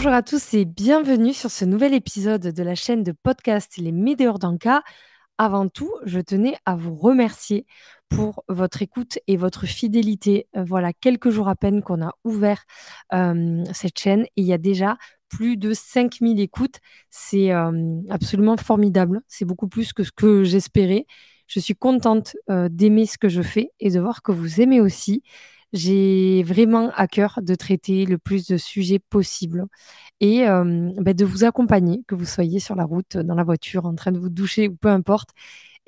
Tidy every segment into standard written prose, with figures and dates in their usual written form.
Bonjour à tous et bienvenue sur ce nouvel épisode de la chaîne de podcast Les Météores d'Anka. Avant tout, je tenais à vous remercier pour votre écoute et votre fidélité. Voilà, quelques jours à peine qu'on a ouvert cette chaîne et il y a déjà plus de 5000 écoutes. C'est absolument formidable. C'est beaucoup plus que ce que j'espérais. Je suis contente d'aimer ce que je fais et de voir que vous aimez aussi. J'ai vraiment à cœur de traiter le plus de sujets possible et de vous accompagner, que vous soyez sur la route, dans la voiture, en train de vous doucher ou peu importe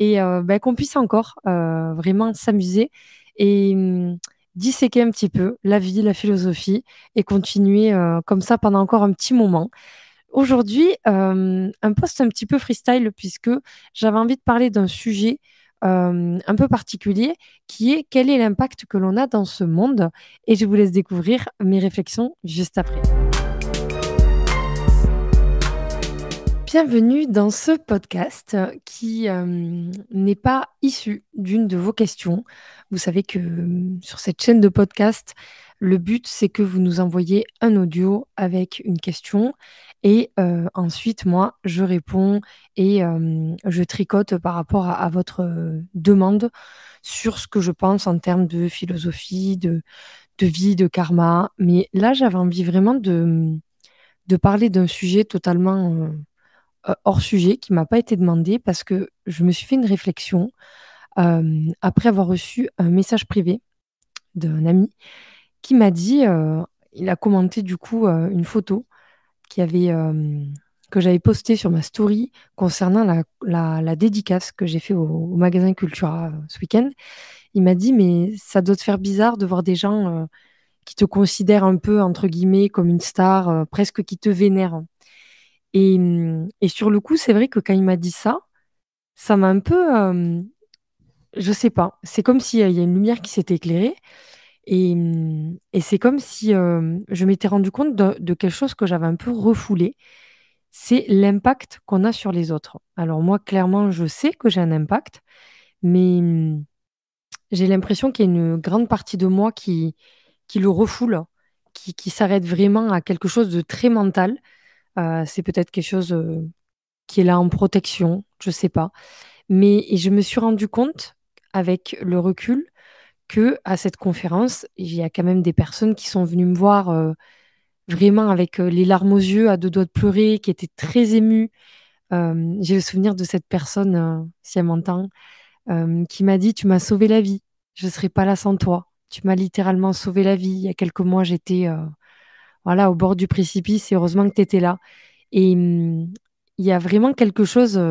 et qu'on puisse encore, vraiment s'amuser et disséquer un petit peu la vie, la philosophie et continuer, comme ça pendant encore un petit moment. Aujourd'hui, un post un petit peu freestyle puisque j'avais envie de parler d'un sujet, un peu particulier qui est: quel est l'impact que l'on a dans ce monde? Et je vous laisse découvrir mes réflexions juste après. Bienvenue dans ce podcast qui n'est pas issu d'une de vos questions. Vous savez que sur cette chaîne de podcast, le but c'est que vous nous envoyez un audio avec une question et ensuite moi je réponds et je tricote par rapport à votre demande sur ce que je pense en termes de philosophie, de vie, de karma. Mais là j'avais envie vraiment de parler d'un sujet totalement hors sujet qui m'a pas été demandé parce que je me suis fait une réflexion, après avoir reçu un message privé d'un ami qui m'a dit, il a commenté du coup, une photo qui avait, que j'avais postée sur ma story concernant la dédicace que j'ai fait au magasin Cultura, ce week-end. Il m'a dit: «Mais ça doit te faire bizarre de voir des gens, qui te considèrent un peu entre guillemets comme une star, presque qui te vénèrent». Et sur le coup, c'est vrai que quand il m'a dit ça, ça m'a un peu, je sais pas, c'est comme si, il y a une lumière qui s'était éclairée et c'est comme si, je m'étais rendu compte de quelque chose que j'avais un peu refoulé. C'est l'impact qu'on a sur les autres. Alors moi, clairement, je sais que j'ai un impact, mais j'ai l'impression qu'il y a une grande partie de moi qui le refoule, qui s'arrête vraiment à quelque chose de très mental. C'est peut-être quelque chose, qui est là en protection, je sais pas. Mais et je me suis rendu compte, avec le recul, que à cette conférence, il y a quand même des personnes qui sont venues me voir, vraiment avec, les larmes aux yeux, à 2 doigts de pleurer, qui étaient très émues. J'ai le souvenir de cette personne, si elle m'entend, qui m'a dit: «Tu m'as sauvé la vie, je serais pas là sans toi. Tu m'as littéralement sauvé la vie. Il y a quelques mois, j'étais, voilà, au bord du précipice et heureusement que tu étais là». Et il y a vraiment quelque chose,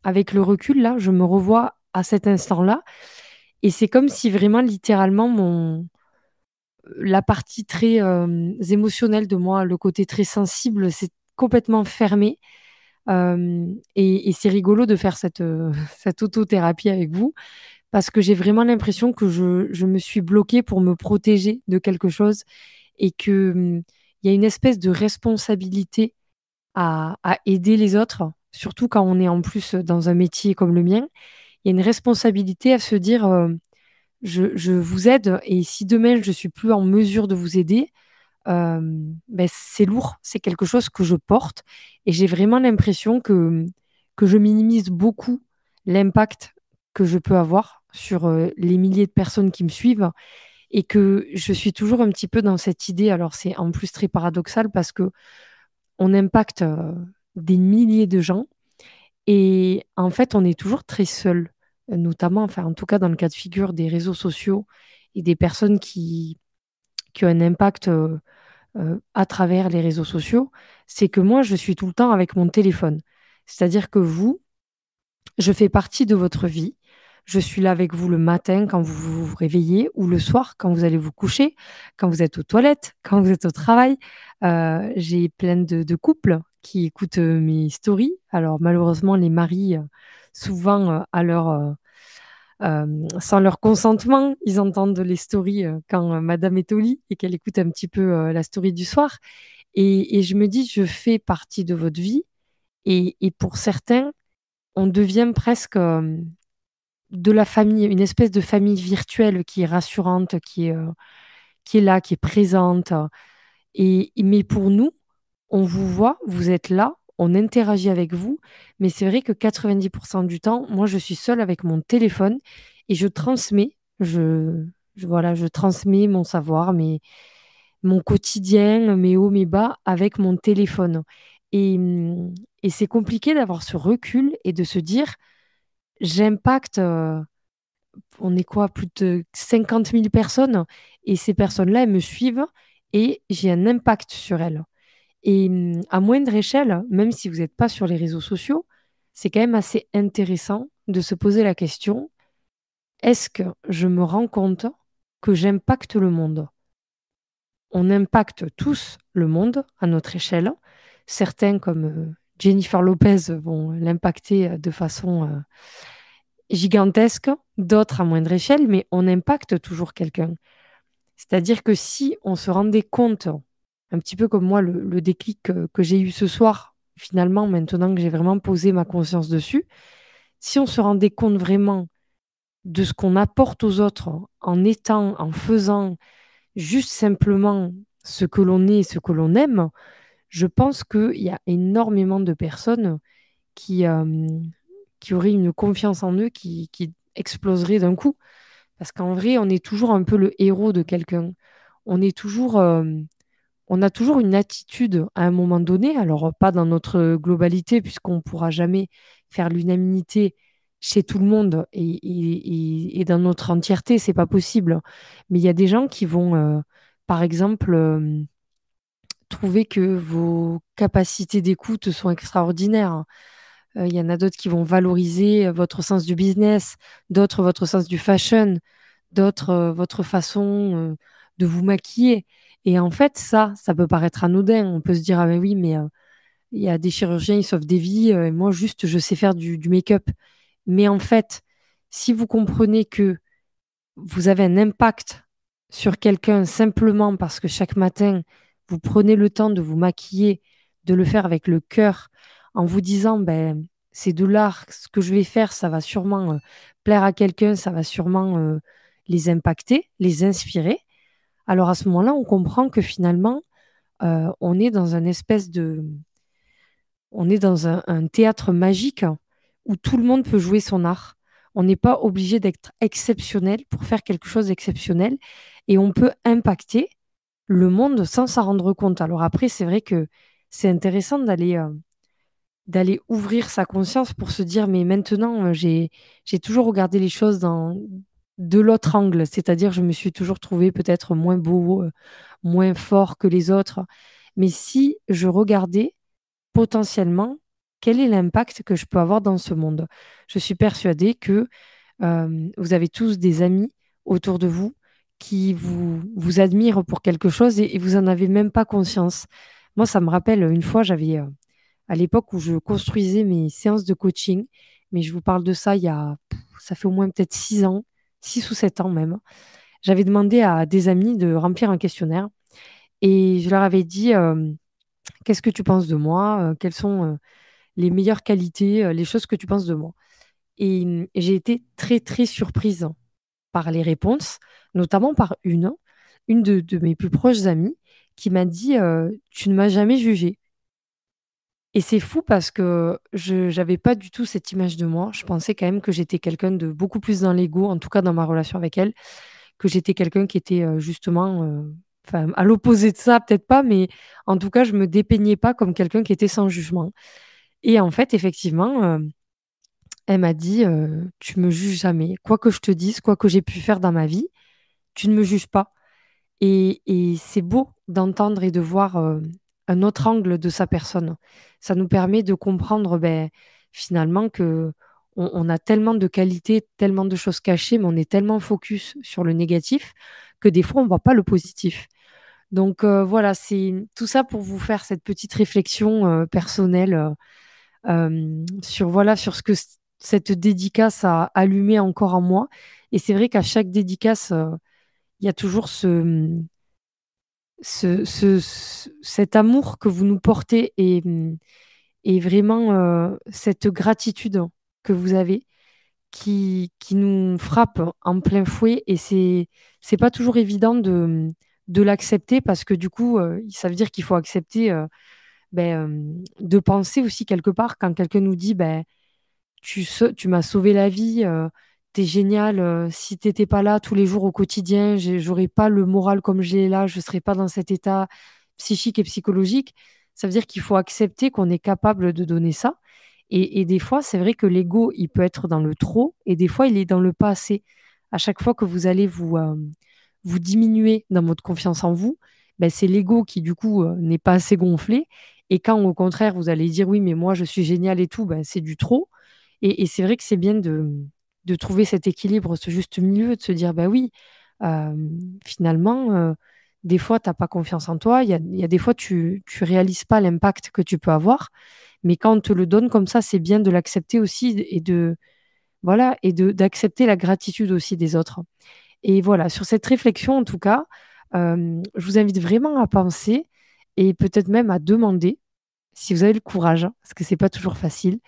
avec le recul là, je me revois à cet instant-là et c'est comme si vraiment littéralement la partie très, émotionnelle de moi, le côté très sensible, s'est complètement fermé, et c'est rigolo de faire cette, cette autothérapie avec vous parce que j'ai vraiment l'impression que je me suis bloquée pour me protéger de quelque chose et que, il y a une espèce de responsabilité à aider les autres, surtout quand on est en plus dans un métier comme le mien. Il y a une responsabilité à se dire, «Je vous aide et si demain je suis plus en mesure de vous aider, c'est lourd, c'est quelque chose que je porte» et j'ai vraiment l'impression que je minimise beaucoup l'impact que je peux avoir sur, les milliers de personnes qui me suivent et que je suis toujours un petit peu dans cette idée. Alors c'est en plus très paradoxal parce qu'on impacte, des milliers de gens et en fait, on est toujours très seul, notamment, enfin, en tout cas, dans le cas de figure des réseaux sociaux et des personnes qui ont un impact, à travers les réseaux sociaux. C'est que moi, je suis tout le temps avec mon téléphone. C'est-à-dire que vous, je fais partie de votre vie. Je suis là avec vous le matin quand vous vous réveillez ou le soir quand vous allez vous coucher, quand vous êtes aux toilettes, quand vous êtes au travail. J'ai plein de couples qui écoutent, mes stories. Alors malheureusement, les maris, souvent, sans leur consentement, ils entendent les stories, quand, madame est au lit et qu'elle écoute un petit peu, la story du soir et je me dis: «Je fais partie de votre vie» et pour certains, on devient presque, de la famille, une espèce de famille virtuelle qui est rassurante, qui est là, qui est présente, mais pour nous, On vous voit, vous êtes là, on interagit avec vous, mais c'est vrai que 90 du temps, moi, je suis seule avec mon téléphone et je transmets, voilà, je transmets mon savoir, mon quotidien, mes hauts, mes bas avec mon téléphone. Et, et c'est compliqué d'avoir ce recul et de se dire, j'impacte, on est quoi, plus de 50 000 personnes, et ces personnes-là, elles me suivent et j'ai un impact sur elles. Et à moindre échelle, même si vous n'êtes pas sur les réseaux sociaux, c'est quand même assez intéressant de se poser la question, est-ce que je me rends compte que j'impacte le monde? On impacte tous le monde à notre échelle. Certains, comme Jennifer Lopez, vont l'impacter de façon gigantesque, d'autres à moindre échelle, mais on impacte toujours quelqu'un. C'est-à-dire que si on se rendait compte, un petit peu comme moi, le déclic que j'ai eu ce soir, finalement, maintenant que j'ai vraiment posé ma conscience dessus, si on se rendait compte vraiment de ce qu'on apporte aux autres en étant, en faisant juste simplement ce que l'on est et ce que l'on aime, je pense qu'il y a énormément de personnes qui, euh, qui auraient une confiance en eux qui exploserait d'un coup. Parce qu'en vrai, on est toujours un peu le héros de quelqu'un. On est toujours, on a toujours une attitude à un moment donné, alors pas dans notre globalité, puisqu'on ne pourra jamais faire l'unanimité chez tout le monde et dans notre entièreté, c'est pas possible. Mais il y a des gens qui vont, par exemple, trouver que vos capacités d'écoute sont extraordinaires. Il y en a d'autres qui vont valoriser votre sens du business, d'autres votre sens du fashion, d'autres votre façon de vous maquiller. Et en fait, ça peut paraître anodin. On peut se dire, ah ben oui, mais il y a des chirurgiens, ils sauvent des vies, et moi, juste, je sais faire du make-up. Mais en fait, si vous comprenez que vous avez un impact sur quelqu'un simplement parce que chaque matin, vous prenez le temps de vous maquiller, de le faire avec le cœur, en vous disant, ben, c'est de l'art, ce que je vais faire, ça va sûrement plaire à quelqu'un, ça va sûrement les impacter, les inspirer. Alors à ce moment-là, on comprend que finalement, on est dans un espèce de, on est dans un théâtre magique où tout le monde peut jouer son art. On n'est pas obligé d'être exceptionnel pour faire quelque chose d'exceptionnel et on peut impacter le monde sans s'en rendre compte. Alors après, c'est vrai que c'est intéressant d'aller ouvrir sa conscience pour se dire, mais maintenant, j'ai toujours regardé les choses de l'autre angle, c'est-à-dire je me suis toujours trouvé peut-être moins beau, moins fort que les autres. Mais si je regardais potentiellement quel est l'impact que je peux avoir dans ce monde, je suis persuadée que vous avez tous des amis autour de vous qui vous admirent pour quelque chose et vous n'en avez même pas conscience. Moi, ça me rappelle une fois, j'avais à l'époque où je construisais mes séances de coaching, mais je vous parle de ça il y a, ça fait au moins peut-être 6 ans, 6 ou 7 ans même. J'avais demandé à des amis de remplir un questionnaire et je leur avais dit qu'est-ce que tu penses de moi, quelles sont les meilleures qualités, les choses que tu penses de moi. Et j'ai été très très surprise par les réponses, notamment par une de mes plus proches amies qui m'a dit tu ne m'as jamais jugée. Et c'est fou parce que je n'avais pas du tout cette image de moi. Je pensais quand même que j'étais quelqu'un de beaucoup plus dans l'ego, en tout cas dans ma relation avec elle, que j'étais quelqu'un qui était justement, enfin, à l'opposé de ça, peut-être pas, mais en tout cas, je me dépeignais pas comme quelqu'un qui était sans jugement. Et en fait, effectivement, elle m'a dit, tu me juges jamais. Quoi que je te dise, quoi que j'ai pu faire dans ma vie, tu ne me juges pas. Et c'est beau d'entendre et de voir un autre angle de sa personne. Ça nous permet de comprendre ben, finalement que on a tellement de qualités, tellement de choses cachées, mais on est tellement focus sur le négatif que des fois on ne voit pas le positif. Donc voilà, c'est tout ça pour vous faire cette petite réflexion personnelle sur voilà sur ce que cette dédicace a allumé encore en moi. Et c'est vrai qu'à chaque dédicace, il y a toujours cet amour que vous nous portez et vraiment cette gratitude que vous avez qui nous frappe en plein fouet et c'est pas toujours évident de l'accepter parce que du coup ça veut dire qu'il faut accepter de penser aussi quelque part quand quelqu'un nous dit tu m'as sauvé la vie, tu génial, si t'étais pas là tous les jours au quotidien, j'aurais pas le moral comme j'ai là, je serais pas dans cet état psychique et psychologique. Ça veut dire qu'il faut accepter qu'on est capable de donner ça. Et des fois, c'est vrai que l'ego, il peut être dans le trop et des fois, il est dans le pas assez. À chaque fois que vous allez vous diminuer dans votre confiance en vous, c'est l'ego qui, du coup, n'est pas assez gonflé. Et quand, au contraire, vous allez dire oui, mais moi, je suis génial et tout, c'est du trop. Et c'est vrai que c'est bien de trouver cet équilibre, ce juste milieu, de se dire, bah oui, euh, finalement, des fois, tu n'as pas confiance en toi. Il y a des fois, tu ne réalises pas l'impact que tu peux avoir. Mais quand on te le donne comme ça, c'est bien de l'accepter aussi voilà, d'accepter la gratitude aussi des autres. Et voilà, sur cette réflexion, en tout cas, je vous invite vraiment à penser et peut-être même à demander, si vous avez le courage, hein, parce que c'est pas toujours facile,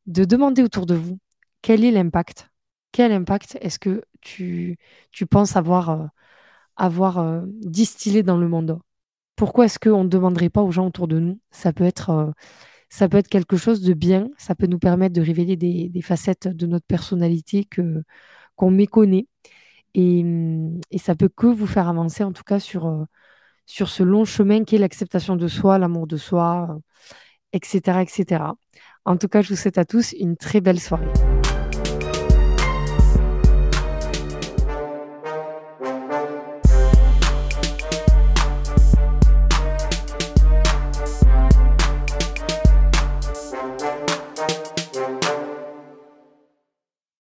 de demander autour de vous quel est l'impact. Quel impact est-ce que tu penses avoir distillé dans le monde? Pourquoi est-ce qu'on ne demanderait pas aux gens autour de nous? Ça peut être quelque chose de bien, ça peut nous permettre de révéler des facettes de notre personnalité qu'on méconnaît. Et ça peut que vous faire avancer, en tout cas, sur ce long chemin qui est l'acceptation de soi, l'amour de soi, etc., etc. En tout cas, je vous souhaite à tous une très belle soirée.